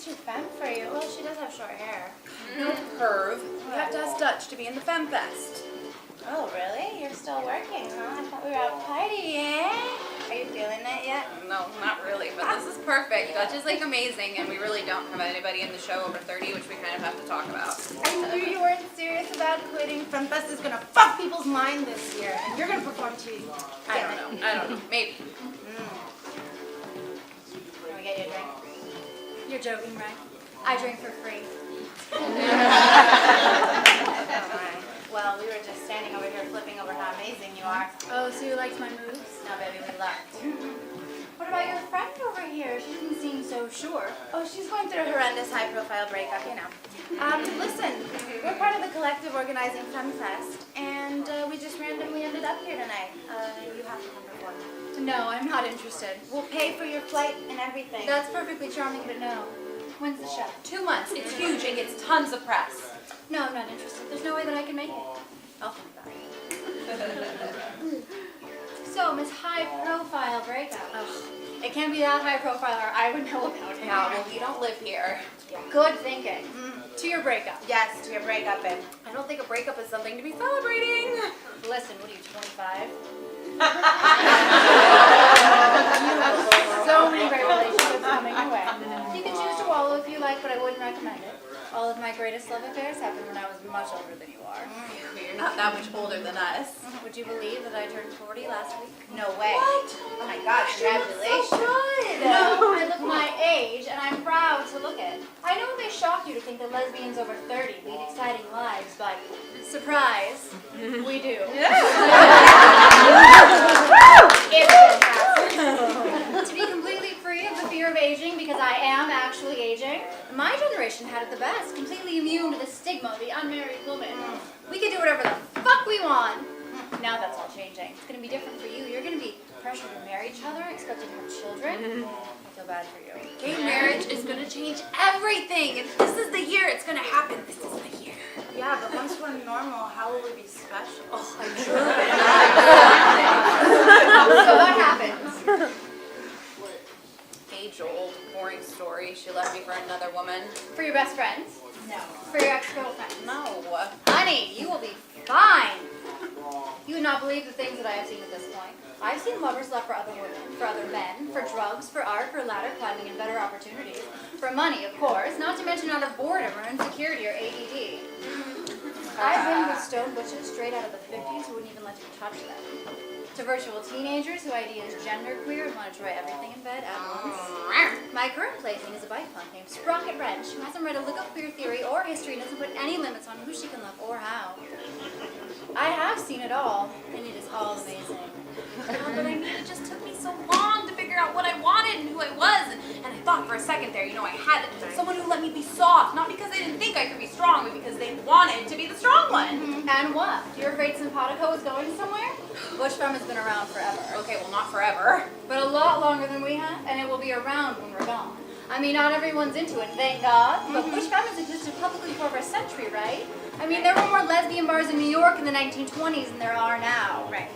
She's too femme for you. Well, she does have short hair. No curve. You have to ask Dutch to be in the Femme Fest. Oh, really? You're still working, huh? I thought we were out partying. Are you feeling it yet? No, not really, but this is perfect. Dutch is like amazing, and we really don't have anybody in the show over 30, which we kind of have to talk about. I knew you weren't serious about quitting. Femme Fest is gonna fuck people's mind this year, and you're gonna perform too. I don't know. Maybe. Can we get you a drink? You're joking, right? I drink for free. Well, we were just standing over here flipping over how amazing you are. Oh, so you liked my moves? No, baby, we left. What about your friend over here? She doesn't seem so sure. Oh, she's going through a horrendous high-profile breakup, you know. Listen, we're part of the collective organizing Femme Fest, and we just randomly ended up here tonight. You have to come perform. No, I'm not interested. We'll pay for your flight and everything. That's perfectly charming, but no. When's the show? 2 months. It's huge and gets tons of press. No, I'm not interested. There's no way that I can make it. I'll think about it. So, Miss High Profile breakup. Ugh. It can't be that high profile or I would know about it. Yeah, well, you don't live here. Good thinking. To your breakup. Yes, to your breakup, babe. I don't think a breakup is something to be celebrating. Listen, what are you, 25? You have So many great relationships coming your way. You can choose to wallow if you like, but I wouldn't recommend it. All of my greatest love affairs happened when I was much older than you are. You're not that much older than us. Would you believe that I turned 40 last week? No way. What? Oh my God, congratulations. So good. No, I look my age, and I'm proud to look it. I know it may shock you to think that lesbians over 30 lead exciting lives, but surprise, we do. It's fantastic. To be completely free of the fear of aging, because I am actually aging, my generation had it the best, completely immune to the stigma of the unmarried woman. We could do whatever the fuck we want. Now that's all changing. It's going to be different for you. You're going to be pressured to marry each other, expected to have children. I feel bad for you. Gay marriage is going to change everything. And this is the year it's going to happen. This is the year. Yeah, but once we're normal, how will we be special? Oh, I'm sure. So what happens? Age-old, boring story. She left me for another woman. For your best friends? No. For your ex-girlfriends? No. Honey, you will be fine. You would not believe the things that I have seen at this point. I've seen lovers left for other women, for other men, for drugs, for art, for ladder climbing and better opportunities. For money, of course, not to mention out of boredom or insecurity or ADD. I've been with stone butches straight out of the 50s who wouldn't even let you touch them. To virtual teenagers who ID as genderqueer and want to try everything in bed at once. My current plaything is a bike punk named Sprocket Wrench, who hasn't read a lick of queer theory or history and doesn't put any limits on who she can love or how. I have seen it all, and it is all amazing. But I mean, it just took me so long to figure out what I wanted and who I was. And I thought for a second there, I had someone who let me be soft. Not because they didn't think I could be strong, but because they wanted to be the strong one. And what? You're afraid simpatico is going somewhere? Bush Femme has been around forever. Okay, well, not forever. But a lot longer than we have, and it will be around when we're gone. I mean, not everyone's into it, thank God. But Bush Femme has existed publicly for over a century, right? I mean, there were more lesbian bars in New York in the 1920s than there are now. Right.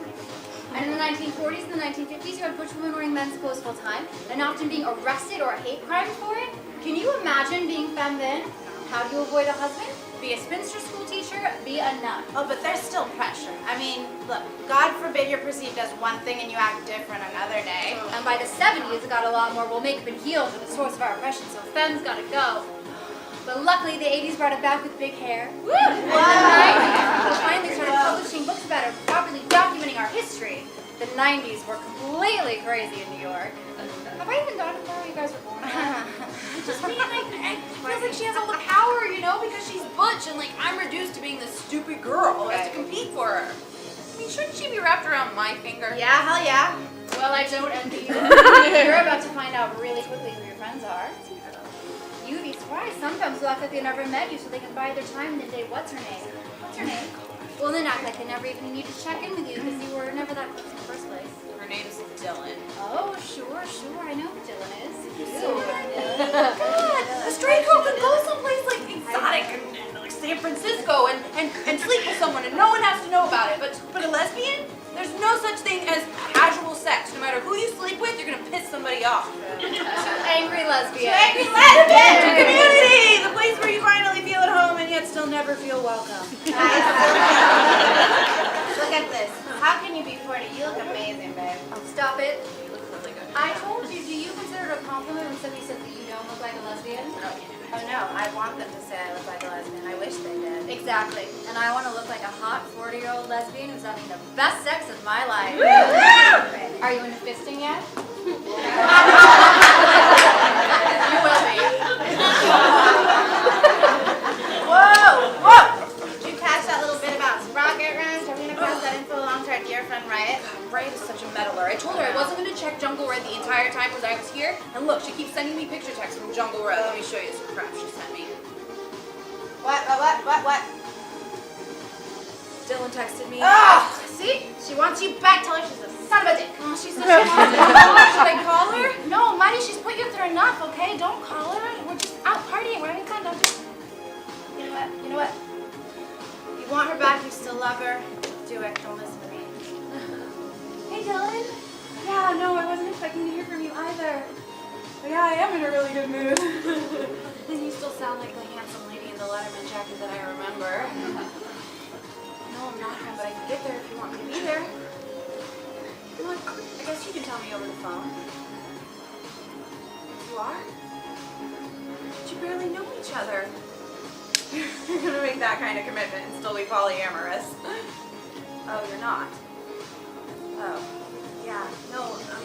And in the 1940s and the 1950s, you had butch women wearing men's clothes full time, and often being arrested or hate crime for it. Can you imagine being femme then? How do you avoid a husband? Be a spinster school teacher, be a nun. Oh, but there's still pressure. I mean, look, God forbid you're perceived as one thing and you act different another day. And by the 70s, it got a lot more, well, makeup and heels were the source of our oppression, so femmes gotta go. But luckily, the 80s brought it back with big hair. Woo! And the 90s finally started publishing books about it, properly documenting our history. The 90s were completely crazy in New York. Have I even gotten where you guys were born? Just me, and I feels like she has all the power, because she's butch, and I'm reduced to being this stupid girl who has to compete for her. I mean, shouldn't she be wrapped around my finger? Yeah, hell yeah. Well, I don't envy you. You're about to find out really quickly who your friends are. You'd be surprised. Sometimes they'll act like they never met you so they can buy their time and then date what's her name. What's her name? Well, then act like they never even need to check in with you because you were never that close in the first place. Her name's Dylan. Oh, sure. I know who Dylan is. So God, a straight girl could go someplace exotic and like San Francisco and sleep with someone and no one has to know about it. But a lesbian? There's no such thing as casual sex. No matter who you sleep with, you're gonna piss somebody off. Angry lesbian. Angry lesbian! know. I want them to say I look like a lesbian. I wish they did. Exactly. And I want to look like a hot 40-year-old lesbian who's having the best sex of my life. Are you into fisting yet? You will be. Whoa! Did you catch that little bit about sprocket runs? Are we gonna pass that info along to our dear friend Riot? Riot is such a meddler. I told her I wasn't going to check Jungle Red the entire time because I was here. And look, she keeps sending me picture texts from Jungle Red. Let me show you some crap she sent me. What? Dylan texted me. Oh, see? She wants you back. Tell her she's a son of a dick. Oh, she said she wants to call her. Should I call her? No, Marty, she's put you through enough, okay? Don't call her. We're just out partying. We're having fun. Don't just... You know what? You want her back. You still love her. Do it. Don't listen to me. Hey, Dylan. Yeah, no, I wasn't expecting to hear from you either. But yeah, I am in a really good mood. And you still sound like the handsome lady in the Letterman jacket that I remember. No, I'm not home, but I can get there if you want me to be there. Well, I guess you can tell me over the phone. You are? But you barely know each other. You're gonna make that kind of commitment and still be polyamorous. Oh, you're not? Oh, yeah.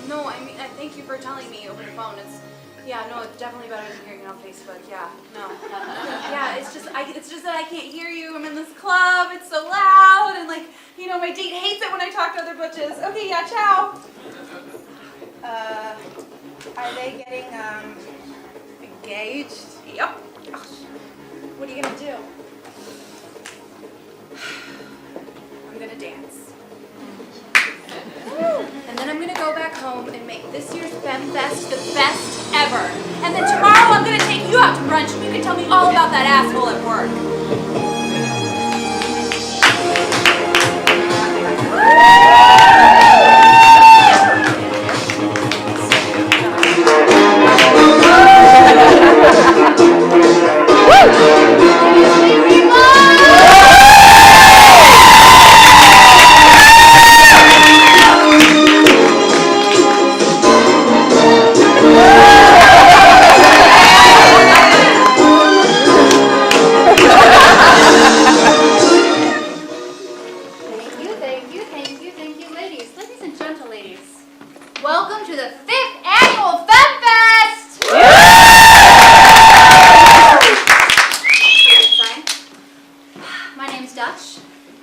No, I mean, I thank you for telling me over the phone. It's definitely better than hearing it on Facebook. Yeah, no. Yeah, it's just that I can't hear you. I'm in this club. It's so loud, and my date hates it when I talk to other butches. Okay, yeah, ciao. Are they getting, engaged? Yep. What are you gonna do? I'm gonna dance. And then I'm gonna go back home and make this year's Femme Fest the best ever. And then tomorrow I'm gonna take you out to brunch and you can tell me all about that asshole at work. Welcome to the 5th annual Femme Fest! My name's Dutch.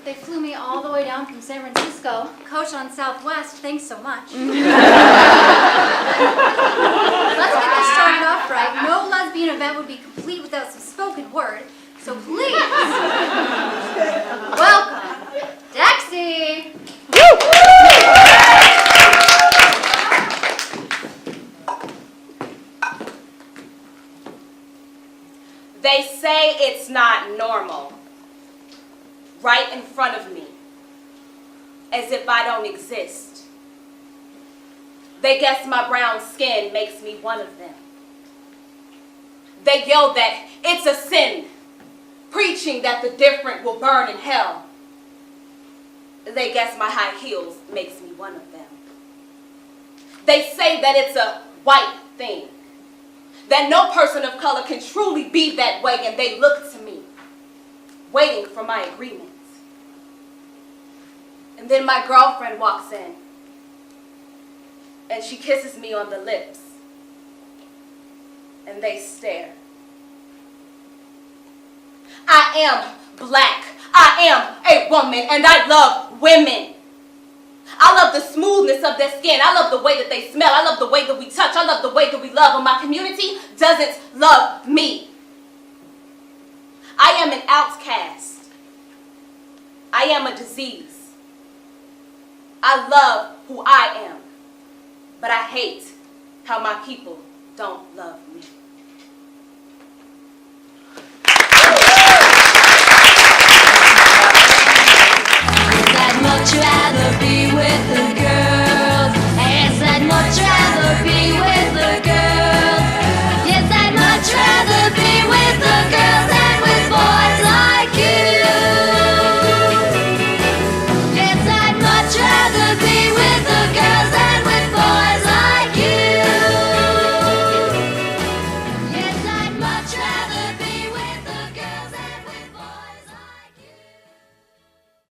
They flew me all the way down from San Francisco. Coach on Southwest, thanks so much. Let's get this started off right. No lesbian event would be complete without some spoken word. So please, welcome, Dexy! They say it's not normal. Right in front of me. As if I don't exist. They guess my brown skin makes me one of them. They yell that it's a sin. Preaching that the different will burn in hell. They guess my high heels makes me one of them. They say that it's a white thing. That no person of color can truly be that way, and they look to me, waiting for my agreement. And then my girlfriend walks in, and she kisses me on the lips, and they stare. I am black. I am a woman, and I love women. I love the smoothness of their skin. I love the way that they smell. I love the way that we touch. I love the way that we love. But my community doesn't love me. I am an outcast. I am a disease. I love who I am. But I hate how my people don't love me.